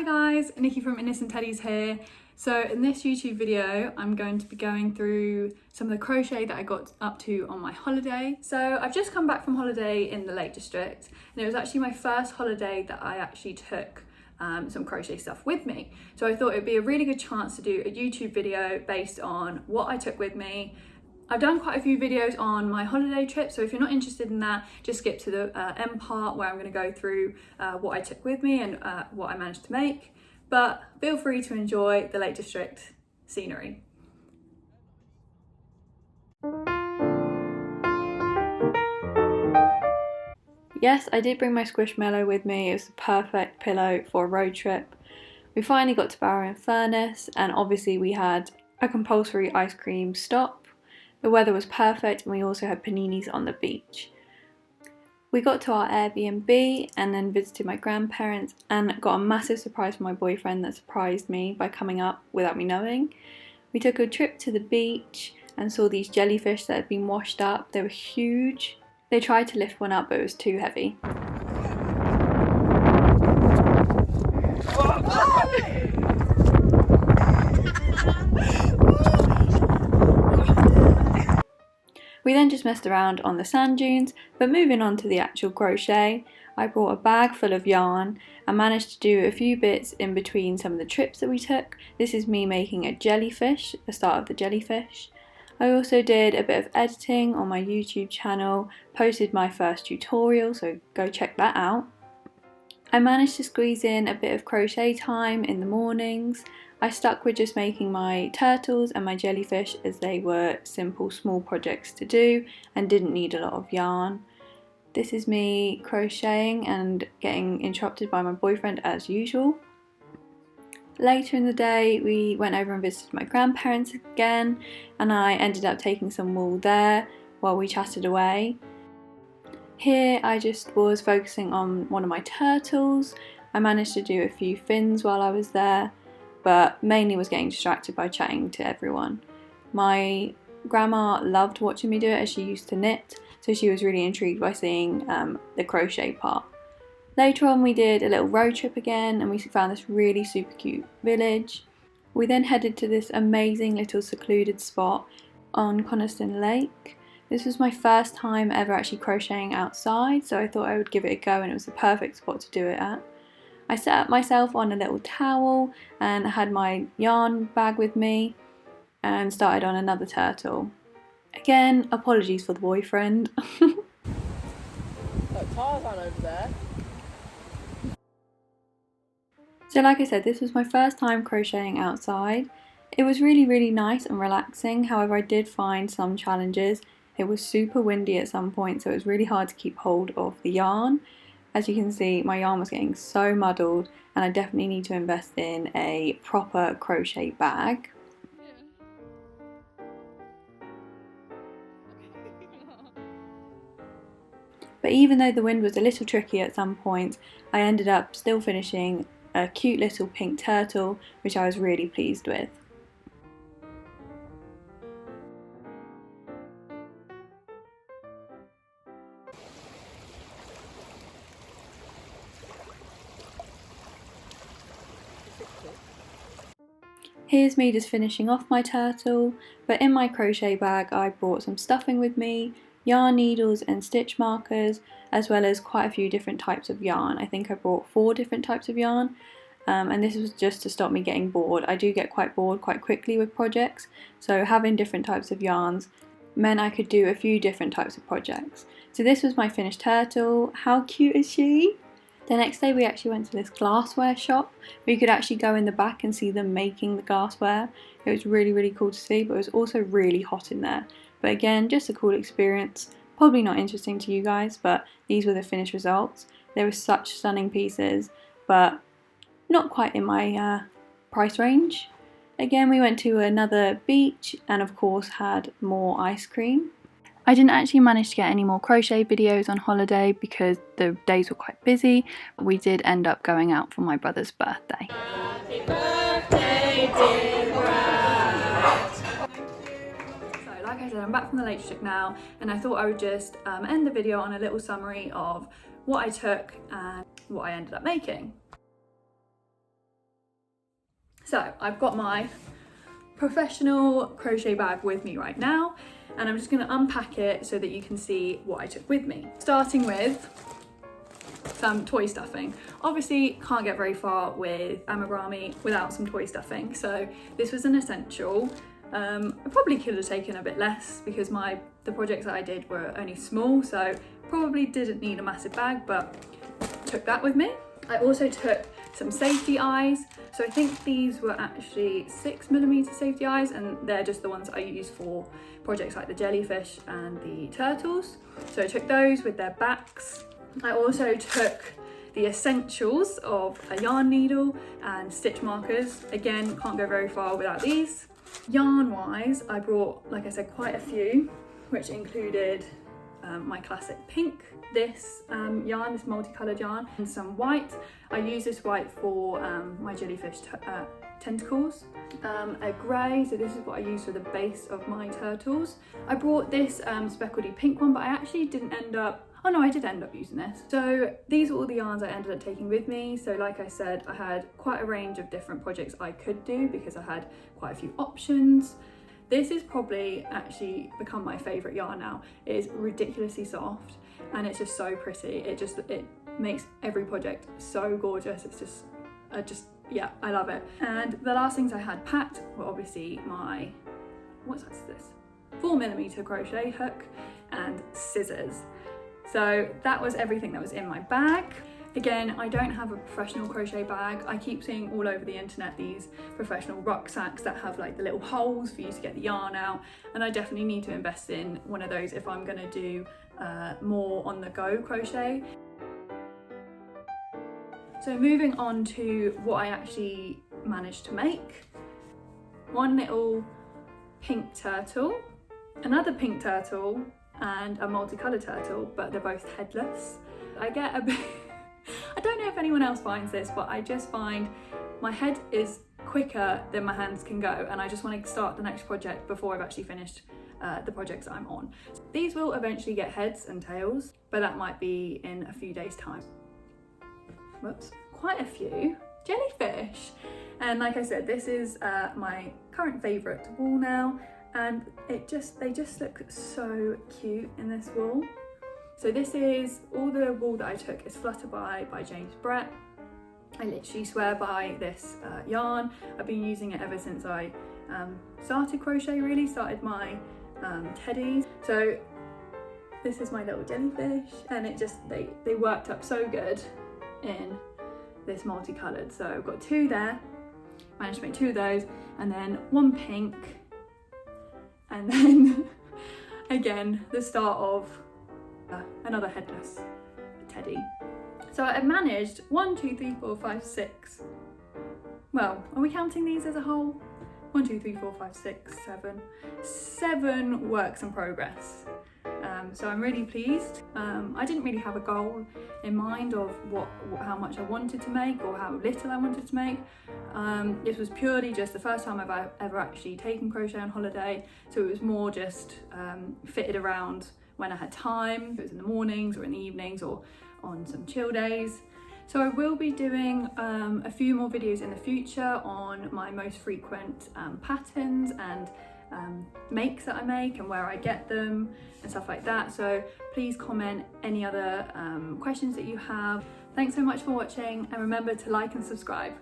Hi guys, Nikki from Innocent Teddies here. So in this YouTube video, I'm going to be going through some of the crochet that I got up to on my holiday. So I've just come back from holiday in the Lake District, and it was actually my first holiday that I actually took some crochet stuff with me. So I thought it'd be a really good chance to do a YouTube video based on what I took with me. I've done quite a few videos on my holiday trip, so if you're not interested in that, just skip to the end part where I'm going to go through what I took with me and what I managed to make. But feel free to enjoy the Lake District scenery. Yes, I did bring my Squishmallow with me. It was the perfect pillow for a road trip. We finally got to Barrow in Furness, and obviously we had a compulsory ice cream stop. The weather was perfect, and we also had paninis on the beach. We got to our Airbnb and then visited my grandparents and got a massive surprise from my boyfriend that surprised me by coming up without me knowing. We took a trip to the beach and saw these jellyfish that had been washed up. They were huge. They tried to lift one up, but it was too heavy. We then just messed around on the sand dunes, but moving on to the actual crochet, I brought a bag full of yarn and managed to do a few bits in between some of the trips that we took. This is me making a jellyfish, the start of the jellyfish. I also did a bit of editing on my YouTube channel, posted my first tutorial, so go check that out. I managed to squeeze in a bit of crochet time in the mornings. I stuck with just making my turtles and my jellyfish as they were simple small projects to do and didn't need a lot of yarn. This is me crocheting and getting interrupted by my boyfriend as usual. Later in the day we went over and visited my grandparents again, and I ended up taking some wool there while we chatted away. Here I just was focusing on one of my turtles. I managed to do a few fins while I was there, but mainly was getting distracted by chatting to everyone. My grandma loved watching me do it as she used to knit, so she was really intrigued by seeing the crochet part. Later on we did a little road trip again, and we found this really super cute village. We then headed to this amazing little secluded spot on Coniston Lake. This was my first time ever actually crocheting outside, so I thought I would give it a go, and it was the perfect spot to do it at. I set up myself on a little towel and had my yarn bag with me and started on another turtle. Again, apologies for the boyfriend. Look, Tarzan over there. So like I said, this was my first time crocheting outside. It was really nice and relaxing, however I did find some challenges. It was super windy at some point, so it was really hard to keep hold of the yarn. As you can see, my yarn was getting so muddled, and I definitely need to invest in a proper crochet bag. But even though the wind was a little tricky at some points, I ended up still finishing a cute little pink turtle, which I was really pleased with. Here's me just finishing off my turtle, but in my crochet bag I brought some stuffing with me, yarn needles and stitch markers, as well as quite a few different types of yarn. I think I brought 4 different types of yarn, and this was just to stop me getting bored. I do get quite bored quite quickly with projects, so having different types of yarns meant I could do a few different types of projects. So this was my finished turtle. How cute is she? The next day we actually went to this glassware shop where you could actually go in the back and see them making the glassware. It was really cool to see, but it was also really hot in there. But again, just a cool experience. Probably not interesting to you guys, but these were the finished results. They were such stunning pieces, but not quite in my price range. Again, we went to another beach and of course had more ice cream. I didn't actually manage to get any more crochet videos on holiday because the days were quite busy, but we did end up going out for my brother's birthday. Happy birthday, dear Brad. So like I said, I'm back from the Lake District now, and I thought I would just end the video on a little summary of what I took and what I ended up making. So I've got my professional crochet bag with me right now, and I'm just going to unpack it so that you can see what I took with me. Starting with some toy stuffing. Obviously can't get very far with Amigurami without some toy stuffing, so this was an essential. I probably could have taken a bit less because the projects that I did were only small, so probably didn't need a massive bag, but took that with me. I also took some safety eyes. So I think these were actually 6mm safety eyes, and they're just the ones I use for projects like the jellyfish and the turtles. So I took those with their backs. I also took the essentials of a yarn needle and stitch markers. Again, can't go very far without these. Yarn wise, I brought, like I said, quite a few, which included my classic pink, this yarn, this multicolored yarn, and some white. I use this white for my jellyfish tentacles. A grey, so this is what I use for the base of my turtles. I brought this speckledy pink one, but I actually didn't end up, oh no, I did end up using this. So these are all the yarns I ended up taking with me. So like I said, I had quite a range of different projects I could do because I had quite a few options. This is probably actually become my favourite yarn now. It is ridiculously soft and it's just so pretty. It makes every project so gorgeous. It's just, yeah, I love it. And the last things I had packed were obviously my, what size is this? 4mm crochet hook and scissors. So that was everything that was in my bag. Again, I don't have a professional crochet bag. I keep seeing all over the internet these professional rucksacks that have like the little holes for you to get the yarn out, and I definitely need to invest in one of those if I'm gonna do more on the go crochet. So moving on to what I actually managed to make. One little pink turtle, another pink turtle, and a multicolored turtle, but they're both headless. I get a bit I don't know if anyone else finds this, but I just find my head is quicker than my hands can go, and I just want to start the next project before I've actually finished the projects I'm on. These will eventually get heads and tails, but that might be in a few days' time. Whoops, quite a few jellyfish. And like I said, this is my current favourite wool now, and they just look so cute in this wool. So this is, all the wool that I took is Flutterby by James Brett. I literally swear by this yarn. I've been using it ever since I started crochet, really, started my teddies. So this is my little jellyfish, and it just, they worked up so good in this multicolored. So I've got two there, managed to make two of those, and then one pink, and then again, the start of another headless teddy. So I managed 1, 2, 3, 4, 5, 6. Well, are we counting these as a whole? 1, 2, 3, 4, 5, 6, 7. 7 works in progress. So I'm really pleased. I didn't really have a goal in mind of how much I wanted to make or how little I wanted to make. This was purely just the first time I've ever actually taken crochet on holiday, so it was more just fitted around when I had time, if it was in the mornings or in the evenings or on some chill days. So I will be doing a few more videos in the future on my most frequent patterns and makes that I make and where I get them and stuff like that. So please comment any other questions that you have. Thanks so much for watching, and remember to like and subscribe.